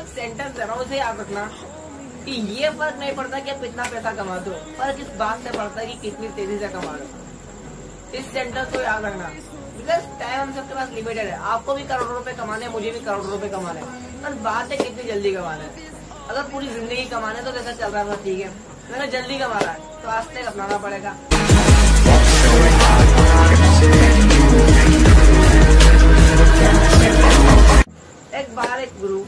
आपको एक सेंटेंस दे रहा हूँ, उसे याद रखना कि ये फर्क नहीं पड़ता कि आप कितना पैसा कमाते हो, फर्क इस बात से पड़ता है कि कितनी तेजी से कमा रहे हो। इस सेंटेंस को याद रखना, बिकॉज टाइम हम सबके पास लिमिटेड है। आपको भी करोड़ों रुपए कमाने हैं, मुझे भी करोड़ों रुपए कमाने हैं, पर बात है कितनी जल्दी कमाना है। अगर पूरी जिंदगी कमाने तो जैसा चल रहा था ठीक है, मैंने जल्दी कमा रहा है तो आस्ते अपनाना पड़ेगा। एक बार एक गुरु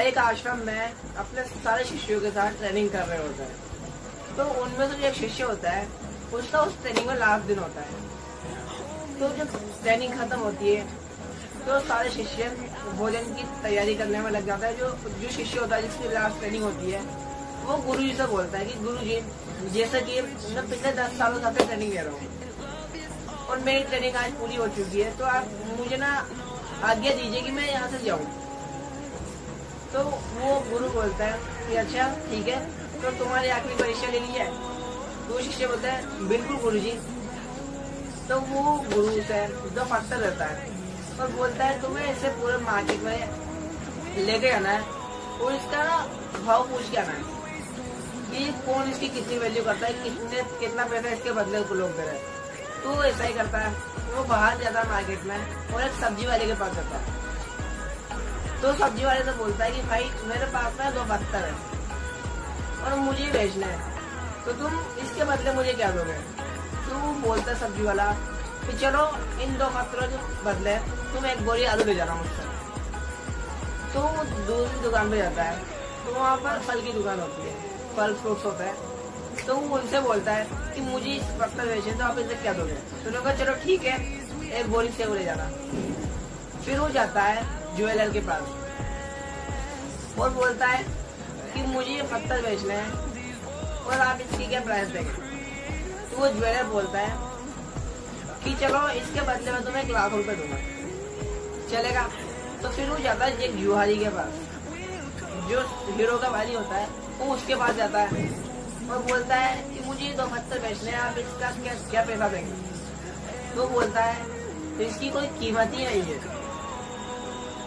एक आश्रम में अपने सारे शिष्यों के साथ ट्रेनिंग कर रहे होते हैं। तो उनमें से जो एक शिष्य होता है उसका उस ट्रेनिंग में लास्ट दिन होता है। तो जब ट्रेनिंग खत्म होती है तो सारे शिष्य भोजन की तैयारी करने में लग जाता है। जो शिष्य होता है जिसकी लास्ट ट्रेनिंग होती है वो गुरु जी से बोलता है कि गुरु जी, जैसा कि मैं पिछले 10 सालों से ट्रेनिंग ले रहा हूँ और मेरी ट्रेनिंग आज पूरी हो चुकी है, तो आप मुझे ना आज्ञा दीजिए कि मैं यहाँ से जाऊँ। तो वो गुरु बोलता है कि अच्छा ठीक है, तो तुम्हारी आखिरी परीक्षा लेनी है। तो वो शिष्य बोलता है बिल्कुल गुरु जी। तो वो गुरु से जो पत्थर रहता है और बोलता है तुम्हें इसे पूरे मार्केट में लेके आना है और इसका ना भाव पूछ के आना है कि कौन इसकी कितनी वैल्यू करता है, कितना पैसा इसके बदले को लोग दे रहे हैं। तो ऐसा ही करता है, वो बाहर जाता है मार्केट में और एक सब्जी वाले के पास जाता है। तो सब्जी वाले से बोलता है कि भाई मेरे पास में 2 पत्थर है और मुझे बेचना है, तो तुम इसके बदले मुझे क्या दोगे। तो वो बोलता है सब्जी वाला कि चलो इन 2 पत्थरों के बदले तुम एक बोरी आलू ले जाना मुझसे। तो वो दूसरी दुकान पे जाता है, तो वहाँ पर फल की दुकान होती है, फल फ्रूट्स होता है। तो वो उनसे बोलता है कि मुझे इस पत्थर बेचने, तो आप इसे क्या दोगे। तो उन्होंने कहा चलो ठीक है, एक बोरी सेब ले जाना। फिर वो जाता है ज्वेलर के पास और बोलता है कि मुझे ये पत्थर बेचने हैं और आप इसकी क्या प्राइस देंगे। तो वो ज्वेलर बोलता है कि चलो इसके बदले में तुम्हें 1 लाख रुपए दूंगा, चलेगा। तो फिर वो जाता है एक जुहारी के पास, जो हीरो का भाई होता है, वो उसके पास जाता है और बोलता है कि मुझे 2 पत्थर बेचने हैं, आप इसका क्या पैसा देंगे। तो बोलता है तो इसकी कोई कीमत ही नहीं है,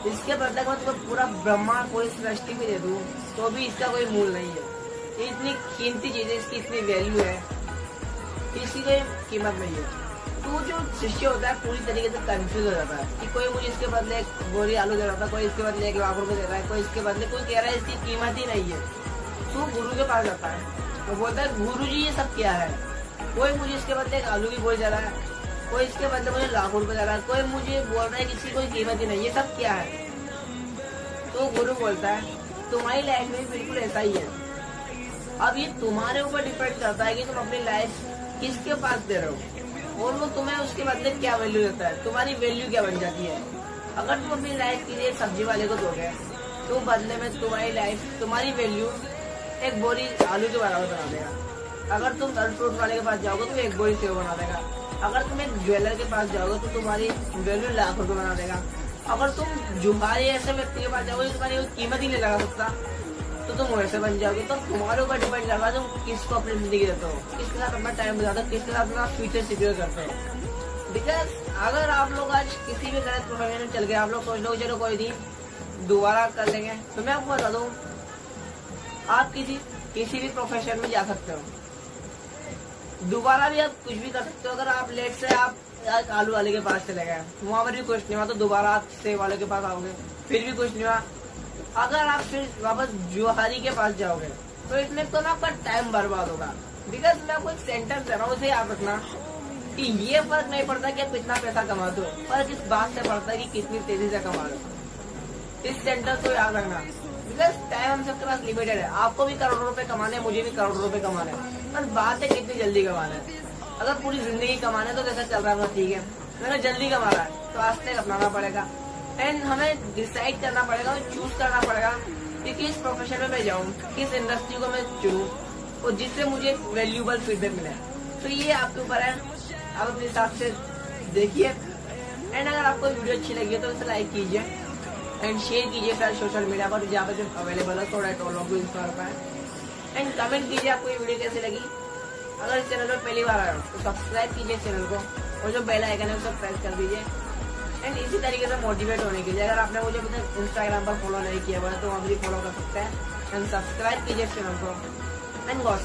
इसके बदले मैं तुम्हें पूरा ब्रह्मांड पूरी सृष्टि भी दे दूं तो भी इसका कोई मूल नहीं है। ये इतनी कीमती चीज है, इसकी इतनी वैल्यू है, इसकी कोई कीमत नहीं है। तो जो शिष्य होता है पूरी तरीके से कंफ्यूज हो जाता है कि कोई मुझे इसके बदले 1 बोरी आलू दे रहा था, कोई इसके बदले 1 लाख रुपए दे रहा है, कोई इसके बदले कोई कह रहा है इसकी कीमत ही नहीं है। तो गुरु के पास जाता है, वो बोलता है गुरु जी ये सब क्या है। कोई मुझे इसके बदले 1 आलू की बोरी दे रहा है, कोई इसके बदले मुझे लाख रुपए दे रहा है, कोई मुझे बोल रहा है कि इसकी कोई कीमत ही नहीं, ये सब क्या है। तो गुरु बोलता है तुम्हारी लाइफ में बिल्कुल ऐसा ही है। अब ये तुम्हारे ऊपर डिपेंड करता है कि तुम अपनी लाइफ किसके पास दे रहे हो और वो तुम्हें उसके बदले क्या वैल्यू देता है, तुम्हारी वैल्यू क्या बन जाती है। अगर तुम अपनी लाइफ के लिए सब्जी वाले को दोगे तो बदले में तुम्हारी लाइफ, तुम्हारी वैल्यू 1 बोरी आलू के बराबर बना देगा। अगर तुम फल फ्रूट वाले के पास जाओगे तो 1 बोरी सेब बना देगा। अगर तुम एक ज्वेलर के पास जाओगे तो तुम्हारी वैल्यू 1 लाख रुपए बना देगा। अगर तुम जुहारी ऐसे व्यक्ति के पास जाओगे तुम्हारी कीमत ही नहीं लगा सकता तो तुम वैसे बन जाओगे। तो तुम्हारे ऊपर डिपेंड करता है तुम किसको अपनी जिंदगी देते हो, किसके साथ अपना टाइम बिताते हो, किसके साथ अपना फ्यूचर सिक्योर करते हो। बिकॉज अगर आप लोग आज किसी भी गलत प्रोफेशन में चल गए, आप लोग सोच लो चलो कोई नहीं दोबारा कर लेंगे, तो मैं आपको बता दूं आप किसी भी प्रोफेशन में जा सकते हो, दोबारा भी आप कुछ भी कर सकते हो। अगर आप लेट से आप आलू वाले के पास चले गए, वहां पर भी कुछ नहीं हुआ, तो दोबारा आप सेब वाले के पास आओगे, फिर भी कुछ नहीं हुआ। अगर आप फिर वापस जुहारी के पास जाओगे तो इसमें तो ना आपका टाइम बर्बाद होगा। बिकॉज मैं आपको एक सेंटेंस दे रहा हूँ, उसे याद रखना कि ये फर्क नहीं पड़ता कि आप कितना पैसा कमाते हो, फर्क इस बात से पड़ता है कि कितनी तेजी से कमा रहे हो। इस सेंटेंस को याद रखना, बिकॉज टाइम हम सबके पास लिमिटेड है। आपको भी करोड़ों रुपए कमाने हैं, मुझे भी करोड़ों रुपए कमाने हैं, पर बात है कितनी जल्दी कमाना है। अगर पूरी जिंदगी कमाने तो जैसा चल रहा था ठीक है, मैंने जल्दी कमा रहा है तो आस्ते अपनाना पड़ेगा एंड हमें डिसाइड करना पड़ेगा, चूज करना पड़ेगा कि किस प्रोफेशन में मैं जाऊँ, किस इंडस्ट्री को मैं चुनूं और जिससे मुझे वैल्यूबल फीडबैक मिले। तो ये आपके ऊपर है, आप अपने हिसाब से देखिए। एंड अगर आपको वीडियो अच्छी लगी है तो इसे लाइक कीजिए एंड शेयर कीजिए सारे सोशल मीडिया पर जहाँ पर जो अवेलेबल है, थोड़ा तो लोग यूज कर पाए। एंड कमेंट कीजिए आपको ये वीडियो कैसी लगी। अगर इस चैनल पर पहली बार आए हो तो सब्सक्राइब कीजिए चैनल को और जो बेल आइकन है उसे प्रेस कर दीजिए एंड इसी तरीके से मोटिवेट होने के लिए अगर आपने मुझे अपने इंस्टाग्राम पर फॉलो नहीं किया हुआ है तो वहाँ भी फॉलो कर सकते हैं एंड सब्सक्राइब कीजिए चैनल को एंड गॉड